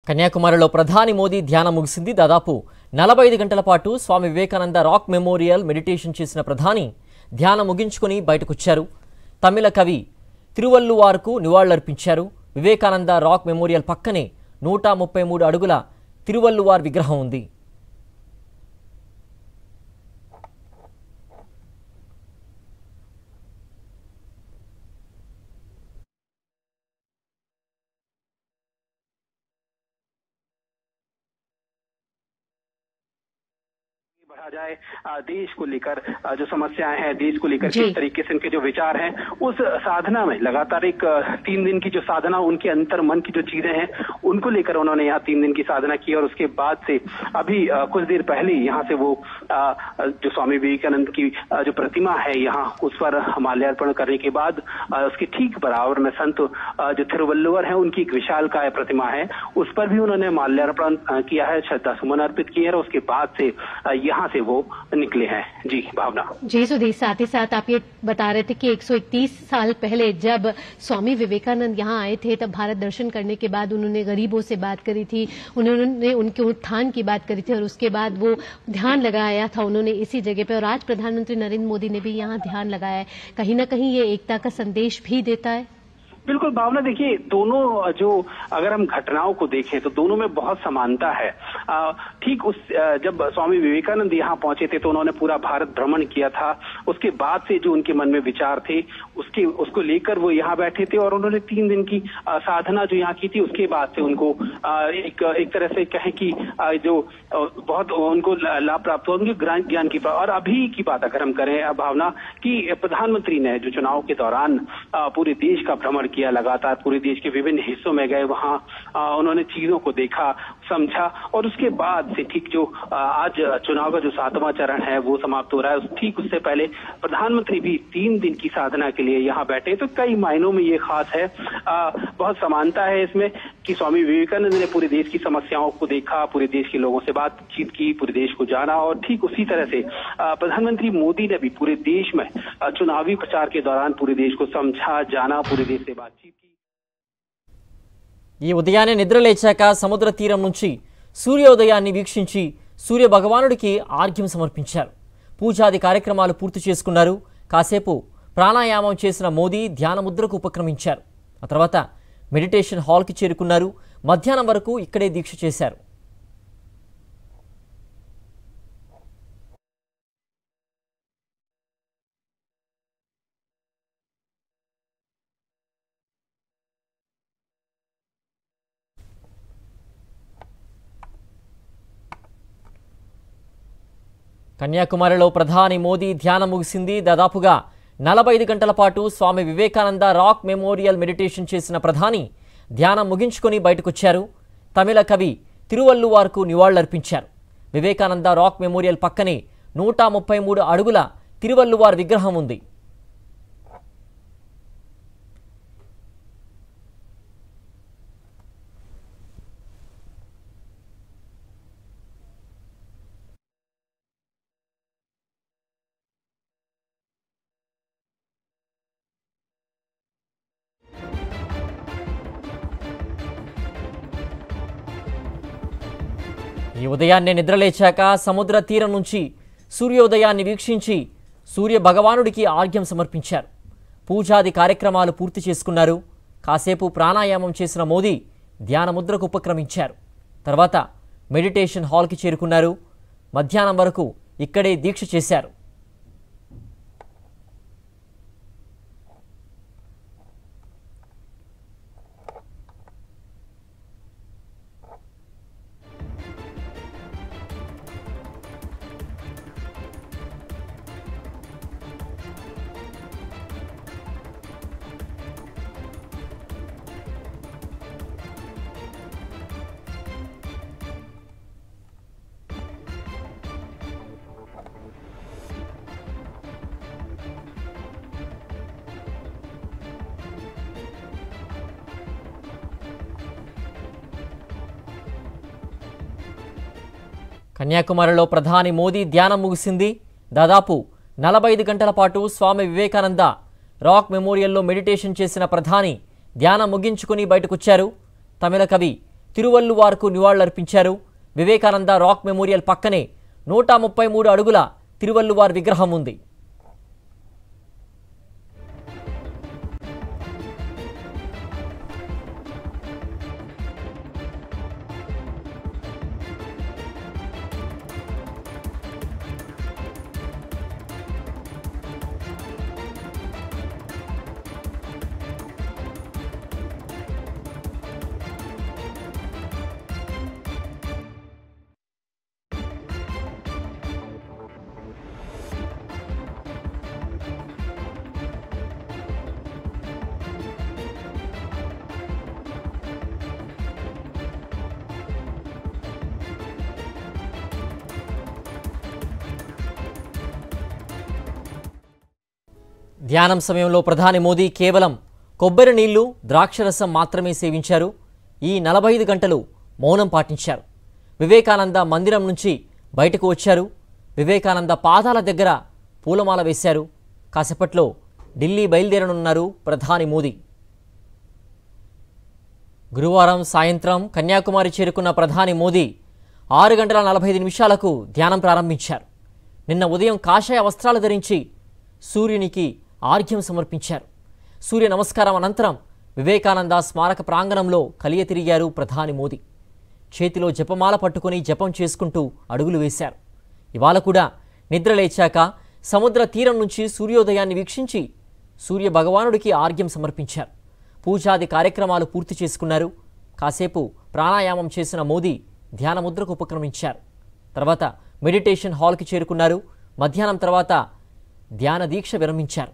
కన్యాకుమారిలో ప్రధాని మోదీ ధ్యానం ముగిసింది. దాదాపు 45 గంటల పాటు Swami Vivekananda rock memorial meditation చేసిన ప్రధాని ధ్యానం ముగించుకొని బయటకొచ్చారు. తమిళ కవి తిరువల్లువార్కు నివాళులర్పించారు. వివేకానంద రాక్ మెమోరియల్ పక్కనే 133 అడుగుల తిరువల్లువార్ విగ్రహం ఉంది. बढ़ा जाए देश को लेकर जो समस्याएं हैं, देश को लेकर किस तरीके से इनके जो विचार हैं, उस साधना में लगातार एक 3 दिन की जो साधना, उनके अंतर मन की जो चीजें हैं उनको लेकर उन्होंने यहाँ 3 दिन की साधना की। और उसके बाद से अभी कुछ देर पहले यहाँ से वो जो स्वामी विवेकानंद की जो प्रतिमा है यहाँ उस पर माल्यार्पण करने के बाद उसके ठीक बराबर में संत जो तिरुवल्लुवर है उनकी एक विशालकाय प्रतिमा है, उस पर भी उन्होंने माल्यार्पण किया है, श्रद्धा सुमन अर्पित किए है। उसके बाद से यहाँ से वो निकले हैं। जी भावना। जी सुधीर, साथ ही साथ आप ये बता रहे थे कि 131 साल पहले जब स्वामी विवेकानंद यहाँ आए थे तब भारत दर्शन करने के बाद उन्होंने गरीबों से बात करी थी, उन्होंने उनके उत्थान की बात करी थी और उसके बाद वो ध्यान लगाया था उन्होंने इसी जगह पे। और आज प्रधानमंत्री नरेंद्र मोदी ने भी यहाँ ध्यान लगाया है, कहीं न कहीं ये एकता का संदेश भी देता है। बिल्कुल भावना, देखिए दोनों जो अगर हम घटनाओं को देखें तो दोनों में बहुत समानता है। ठीक उस जब स्वामी विवेकानंद यहाँ पहुंचे थे तो उन्होंने पूरा भारत भ्रमण किया था। उसके बाद से जो उनके मन में विचार थे उसको लेकर वो यहाँ बैठे थे और उन्होंने 3 दिन की साधना जो यहाँ की थी। उसके बाद से उनको एक तरह से कहें कि जो बहुत उनको लाभ प्राप्त हुआ उनके ज्ञान की। और अभी की बात अगर हम करें भावना कि प्रधानमंत्री ने जो चुनाव के दौरान पूरे देश का भ्रमण किया, लगातार पूरे देश के विभिन्न हिस्सों में गए, वहां उन्होंने चीजों को देखा, समझा और उसके बाद से ठीक जो आज चुनाव का जो 7वां चरण है वो समाप्त हो रहा है, ठीक उससे पहले प्रधानमंत्री भी 3 दिन की साधना के लिए यहाँ बैठे। तो कई मायनों में ये खास है, बहुत समानता है इसमें कि स्वामी विवेकानंद ने पूरे देश की समस्याओं को देखा, पूरे देश के लोगों से बातचीत की, पूरे देश को जाना। और ठीक उसी तरह से प्रधानमंत्री मोदी ने भी पूरे देश में चुनावी प्रचार के दौरान पूरे देश को समझा, जाना, पूरे देश से बातचीत की। ఈ ఉదయాన్నే నిద్రలేచాక సముద్ర తీరం నుంచి సూర్యోదయాన్ని వీక్షించి సూర్య భగవానుడికి ఆర్ఘ్యం సమర్పించారు. పూజాది కార్యక్రమాలు పూర్తి చేసుకున్నారు. కాసేపు ప్రాణాయామం చేసిన మోదీ ధ్యాన ముద్రకు ఉపక్రమించారు. ఆ తర్వాత మెడిటేషన్ హాల్కి చేరుకున్నారు. మధ్యాహ్నం వరకు ఇక్కడే దీక్ష చేశారు. కన్యాకుమారిలో ప్రధాని మోదీ ధ్యానం ముగిసింది. దాదాపుగా 45 గంటల పాటు Swami Vivekananda rock memorial meditation చేసిన ప్రధాని ధ్యానం ముగించుకొని బయటకొచ్చారు. తమిళ కవి తిరువల్లువార్కు నివాళులర్పించారు. వివేకానంద రాక్ మెమోరియల్ పక్కనే 133 అడుగుల తిరువల్లువార్ విగ్రహం ఉంది. ఈ ఉదయాన్నే నిద్రలేచాక సముద్ర తీరం నుంచి సూర్యోదయాన్ని వీక్షించి సూర్య భగవానుడికి ఆర్ఘ్యం సమర్పించారు. పూజాది కార్యక్రమాలు పూర్తి చేసుకున్నారు. కాసేపు ప్రాణాయామం చేసిన మోదీ ధ్యాన ముద్రకు ఉపక్రమించారు. తర్వాత మెడిటేషన్ హాల్కి చేరుకున్నారు. మధ్యాహ్నం వరకు ఇక్కడే దీక్ష చేశారు. కన్యాకుమారిలో ప్రధాని మోదీ ధ్యానం ముగిసింది. దాదాపు 45 గంటల పాటు స్వామి వివేకానంద రాక్ మెమోరియల్లో మెడిటేషన్ చేసిన ప్రధాని ధ్యానం ముగించుకొని బయటకొచ్చారు. తమిళ కవి తిరువల్లువార్కు నివాళులర్పించారు. వివేకానంద రాక్ మెమోరియల్ పక్కనే 133 అడుగుల తిరువల్లువార్ విగ్రహం ఉంది. ధ్యానం సమయంలో ప్రధాని మోదీ కేవలం కొబ్బరి నీళ్లు, ద్రాక్షరసం మాత్రమే సేవించారు. ఈ 45 గంటలు మౌనం పాటించారు. వివేకానంద మందిరం నుంచి బయటకు వచ్చారు. వివేకానంద పాదాల దగ్గర పూలమాల వేశారు. కాసేపట్లో ఢిల్లీ బయలుదేరనున్నారు ప్రధాని మోదీ. గురువారం సాయంత్రం కన్యాకుమారి చేరుకున్న ప్రధాని మోదీ 6 గంటల 45 నిమిషాలకు ధ్యానం ప్రారంభించారు. నిన్న ఉదయం కాషాయ వస్త్రాలు ధరించి సూర్యునికి ఆర్ఘ్యం సమర్పించారు. సూర్య నమస్కారం అనంతరం వివేకానంద స్మారక ప్రాంగణంలో కలియ తిరిగారు ప్రధాని మోదీ. చేతిలో జపమాల పట్టుకుని జపం చేసుకుంటూ అడుగులు వేశారు. ఇవాళ కూడా నిద్ర లేచాక సముద్ర తీరం నుంచి సూర్యోదయాన్ని వీక్షించి సూర్య భగవానుడికి ఆర్ఘ్యం సమర్పించారు. పూజాది కార్యక్రమాలు పూర్తి చేసుకున్నారు. కాసేపు ప్రాణాయామం చేసిన మోదీ ధ్యానముద్రకు ఉపక్రమించారు. తర్వాత మెడిటేషన్ హాల్కి చేరుకున్నారు. మధ్యాహ్నం తర్వాత ధ్యాన దీక్ష విరమించారు.